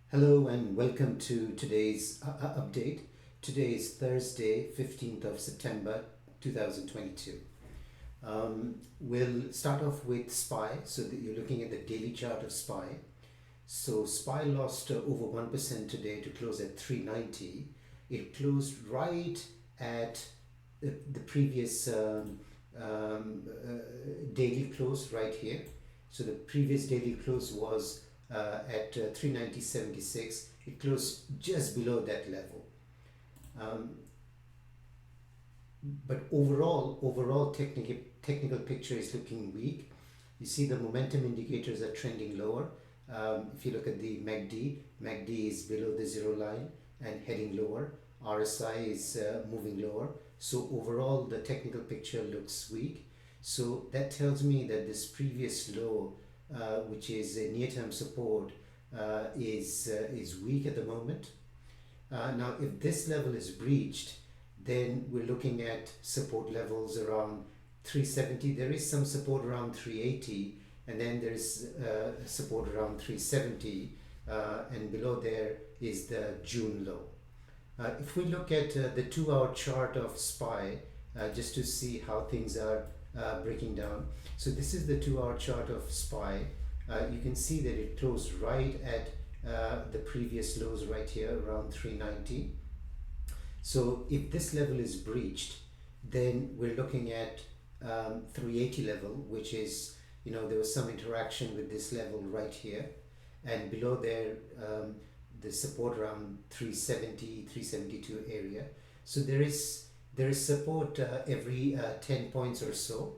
Hello and welcome to today's update. Today is Thursday, 15th of September 2022. We'll start off with SPY, so that you're looking at the daily chart of SPY. So SPY lost over 1% today to close at 390. It closed right at the previous daily close right here. So the previous daily close was at 390.76. It closed just below that level. But overall technical picture is looking weak. You see the momentum indicators are trending lower. If you look at the MACD is below the zero line and heading lower. RSI is moving lower. So overall the technical picture looks weak. So that tells me that this previous low, which is a near-term support, is weak at the moment. Now if this level is breached, then we're looking at support levels around 370. There is some support around 380, and then there is support around 370, and below there is the June low. If we look at the 2-hour chart of SPY, just to see how things are breaking down. So this is the 2-hour chart of SPY. You can see that it closed right at the previous lows right here around 390. So if this level is breached, then we're looking at 380 level, which is, there was some interaction with this level right here, and below there the support around 370, 372 area. So there is support every 10 points or so.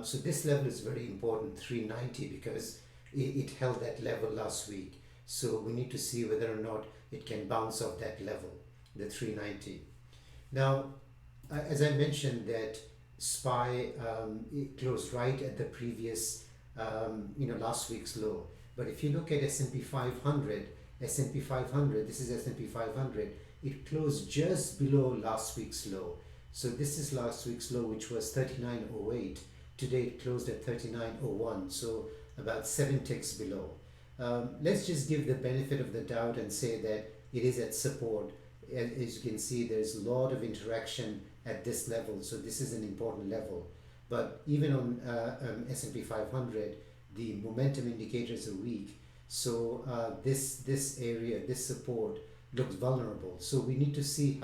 So this level is very important, 390, because it held that level last week. So we need to see whether or not it can bounce off that level, the 390. Now, as I mentioned, that SPY it closed right at the previous, last week's low. But if you look at S&P 500, this is S&P 500, it closed just below last week's low. So this is last week's low, which was 39.08. Today it closed at 39.01, so about 7 ticks below. Let's just give the benefit of the doubt and say that it is at support. As you can see, there's a lot of interaction at this level, so this is an important level. But even on S&P 500, the momentum indicators are weak. So this area, this support, looks vulnerable. So we need to see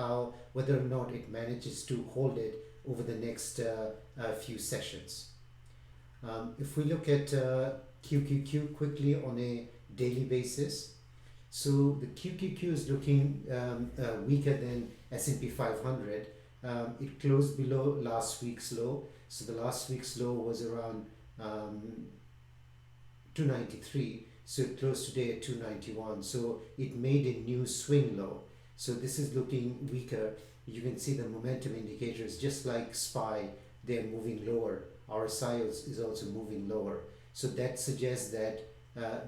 whether or not it manages to hold it over the next few sessions. If we look at QQQ quickly on a daily basis, so the QQQ is looking weaker than S&P 500. It closed below last week's low. So the last week's low was around 293. So it closed today at 291. So it made a new swing low. So this is looking weaker. You can see the momentum indicators, just like SPY, they're moving lower. RSI is also moving lower. So that suggests that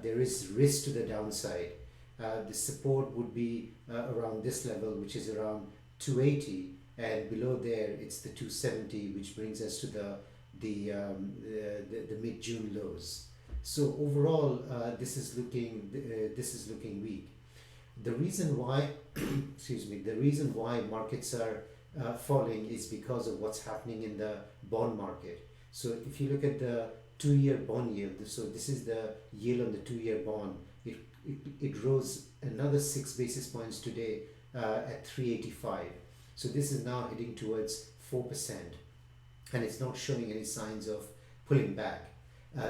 there is risk to the downside. The support would be around this level, which is around 280, and below there it's the 270, which brings us to the mid-June lows. So overall, this is looking weak. The reason why, the reason why markets are falling is because of what's happening in the bond market. So if you look at the 2-year bond yield, so this is the yield on the 2-year bond. It rose another 6 basis points today at 385. So this is now heading towards 4%, and it's not showing any signs of pulling back.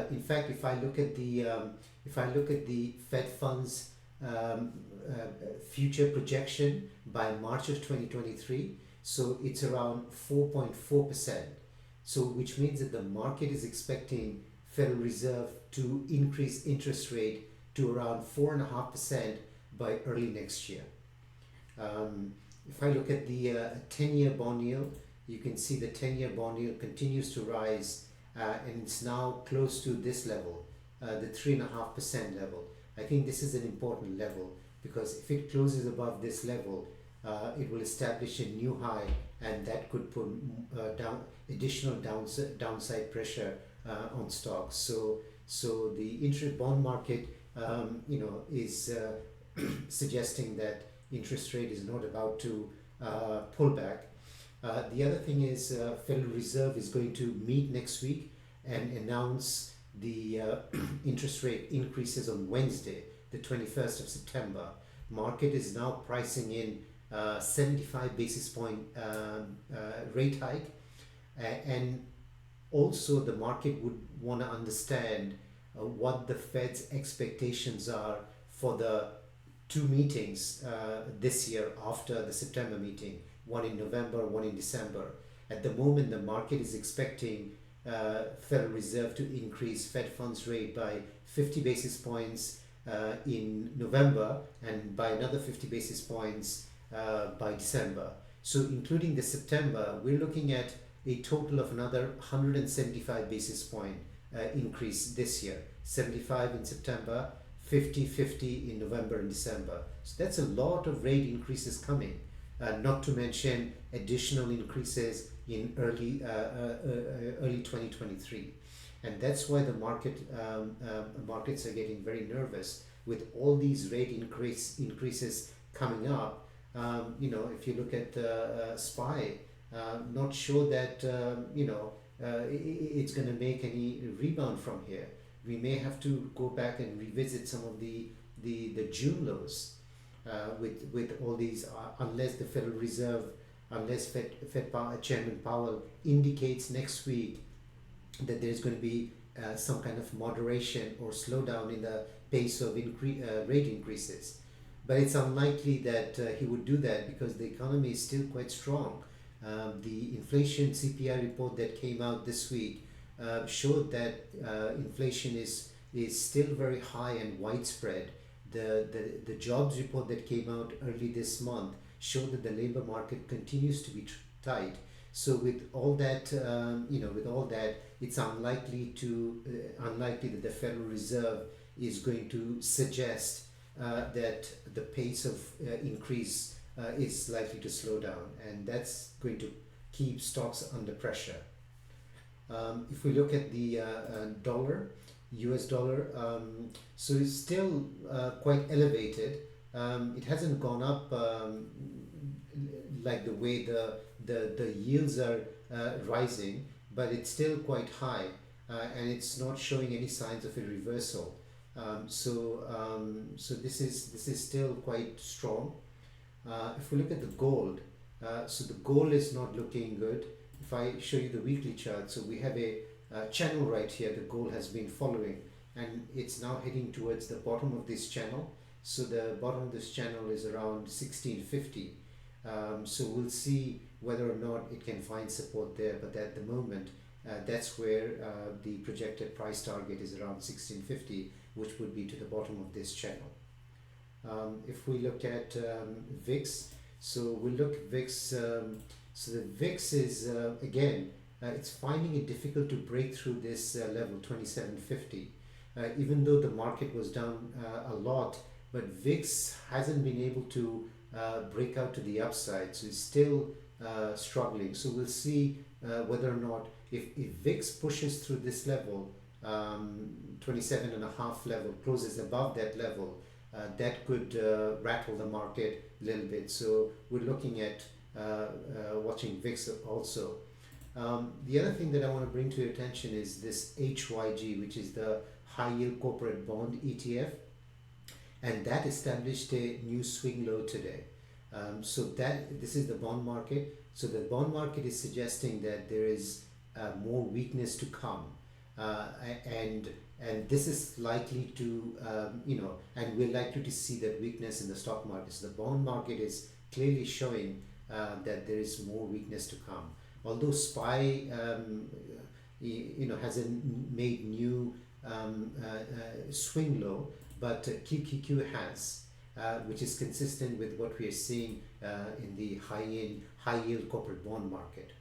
In fact, if I look at the Fed funds future projection by March of 2023, so it's around 4.4%. So which means that the market is expecting Federal Reserve to increase interest rate to around 4.5% by early next year. If I look at the 10-year bond yield, you can see the 10-year bond yield continues to rise, and it's now close to this level, the 3.5% level. I think this is an important level, because if it closes above this level, it will establish a new high, and that could put additional downside pressure on stocks. So the interest bond market, is suggesting that interest rate is not about to pull back. The other thing is Federal Reserve is going to meet next week and announce the interest rate increases on Wednesday, the 21st of September. Market is now pricing in 75 basis point rate hike, and also the market would want to understand what the Fed's expectations are for the two meetings this year after the September meeting, one in November, one in December. At the moment, the market is expecting Federal Reserve to increase Fed funds rate by 50 basis points in November and by another 50 basis points by December. So including the September, we're looking at a total of another 175 basis point increase this year. 75 in September, 50 in November and December. So that's a lot of rate increases coming, not to mention additional increases in early 2023. And that's why the markets are getting very nervous with all these rate increases coming up. If you look at SPY, not sure that it's going to make any rebound from here. We may have to go back and revisit some of the June lows with all these, unless the Federal Reserve, unless Chairman Powell indicates next week that there's going to be some kind of moderation or slowdown in the pace of rate increases. But it's unlikely that he would do that because the economy is still quite strong. The inflation CPI report that came out this week showed that inflation is still very high and widespread. The jobs report that came out early this month showed that the labor market continues to be tight. So with all that, it's unlikely that the Federal Reserve is going to suggest that the pace of increase is likely to slow down, and that's going to keep stocks under pressure. If we look at the dollar, US dollar, so it's still quite elevated. It hasn't gone up like the way the yields are rising, but it's still quite high, and it's not showing any signs of a reversal. So this is still quite strong. If we look at the gold, so the gold is not looking good. If I show you the weekly chart, so we have a channel right here the gold has been following, and it's now heading towards the bottom of this channel. So the bottom of this channel is around 1650. So we'll see whether or not it can find support there, but at the moment that's where the projected price target is around 1650, which would be to the bottom of this channel. If we look at VIX, so we look at VIX, so the VIX is again it's finding it difficult to break through this level 2750, even though the market was down a lot, but VIX hasn't been able to break out to the upside, so it's still struggling. So we'll see whether or not if VIX pushes through this level, 27.5 level, closes above that level, that could rattle the market a little bit. So we're looking at watching VIX also. The other thing that I want to bring to your attention is this HYG, which is the high yield corporate bond ETF, and that established a new swing low today. So that this is the bond market. So the bond market is suggesting that there is more weakness to come, and this is likely to and we're likely to see that weakness in the stock market. So the bond market is clearly showing that there is more weakness to come. Although SPY hasn't made new swing low, but QQQ has, which is consistent with what we are seeing in the high yield corporate bond market.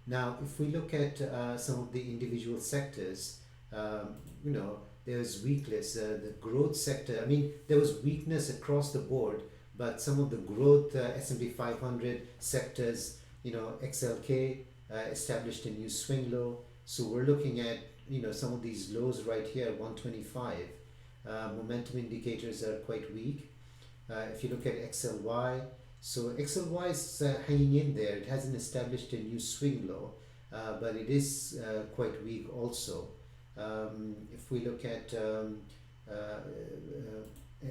Now, if we look at some of the individual sectors, there's weakness. The growth sector, I mean, there was weakness across the board, but some of the growth S&P 500 sectors, XLK established a new swing low. So we're looking at some of these lows right here, 125. Momentum indicators are quite weak. If you look at XLY, so XLY is hanging in there. It hasn't established a new swing low, but it is quite weak also. If we look at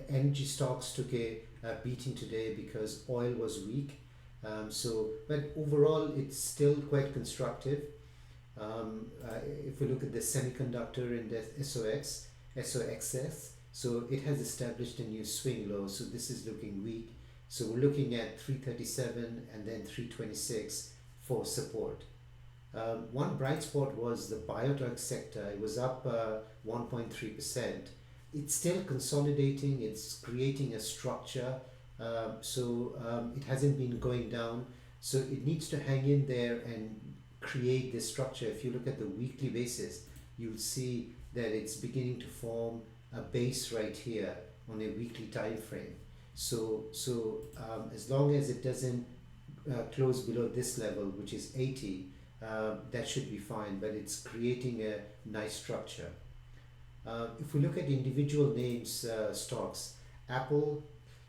energy stocks took a beating today because oil was weak. But overall, it's still quite constructive. If we look at the semiconductor index SOXS, so it has established a new swing low. So this is looking weak. So we're looking at 337 and then 326 for support. One bright spot was the biotech sector. It was up 1.3%. It's still consolidating. It's creating a structure. It hasn't been going down. So it needs to hang in there and create this structure. If you look at the weekly basis, you'll see that it's beginning to form a base right here on a weekly time frame. As long as it doesn't close below this level, which is 80, that should be fine, but it's creating a nice structure. If we look at individual names, stocks, Apple,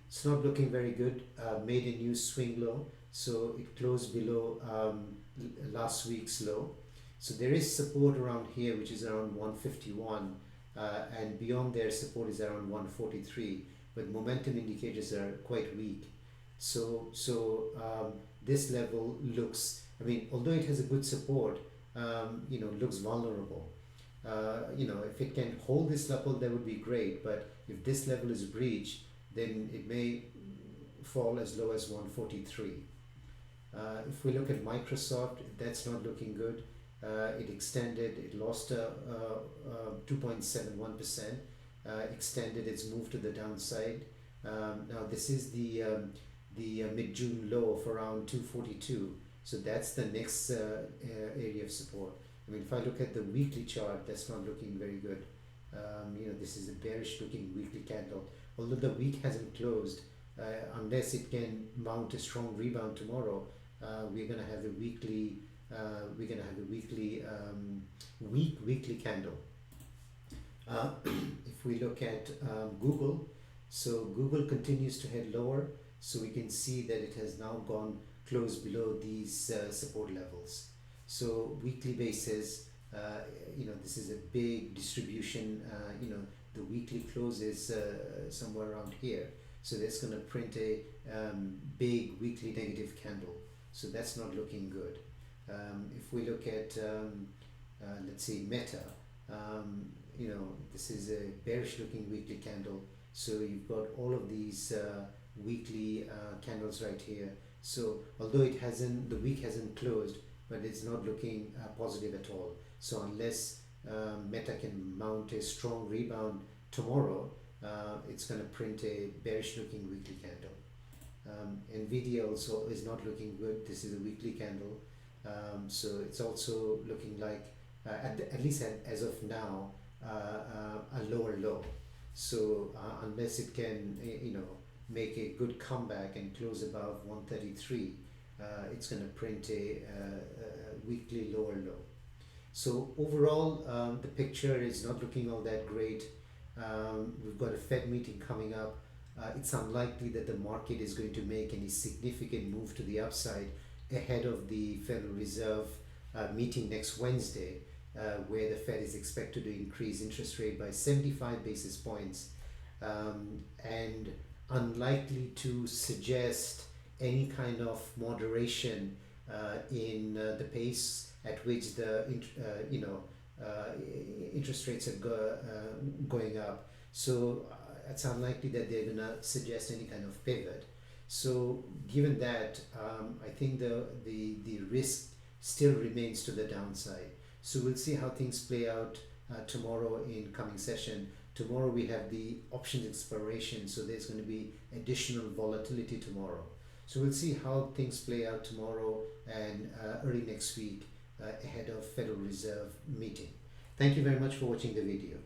it's not looking very good, made a new swing low, so it closed below last week's low. So there is support around here, which is around 151, and beyond there support is around 143, but momentum indicators are quite weak. This level looks, although it has a good support, looks vulnerable. If it can hold this level, that would be great, but if this level is breached, then it may fall as low as 143. If we look at Microsoft, that's not looking good. It extended, it lost 2.71%, extended its move to the downside. Now this is the mid-June low of around 242, so that's the next area of support. If I look at the weekly chart, that's not looking very good. This is a bearish looking weekly candle. Although the week hasn't closed, unless it can mount a strong rebound tomorrow, we're gonna have a weekly weekly candle. If we look at Google, so Google continues to head lower, so we can see that it has now gone close below these support levels. So weekly basis, this is a big distribution. The weekly close is somewhere around here, so that's going to print a big weekly negative candle, so that's not looking good. If we look at let's see, Meta, this is a bearish looking weekly candle, so you've got all of these weekly candles right here. So although the week hasn't closed, but it's not looking positive at all. So unless Meta can mount a strong rebound tomorrow, it's going to print a bearish looking weekly candle. Nvidia also is not looking good. This is a weekly candle, so it's also looking like at least as of now a lower low. So unless it can make a good comeback and close above 133, it's going to print a weekly lower low. So overall, the picture is not looking all that great. We've got a Fed meeting coming up. It's unlikely that the market is going to make any significant move to the upside ahead of the Federal Reserve meeting next Wednesday, where the Fed is expected to increase interest rate by 75 basis points, and unlikely to suggest any kind of moderation in the pace at which the interest rates are going up. So it's unlikely that they're going to suggest any kind of pivot. So given that, I think the risk still remains to the downside. So we'll see how things play out tomorrow in coming session. Tomorrow we have the options expiration, so there's going to be additional volatility tomorrow. So we'll see how things play out tomorrow and early next week ahead of Federal Reserve meeting. Thank you very much for watching the video.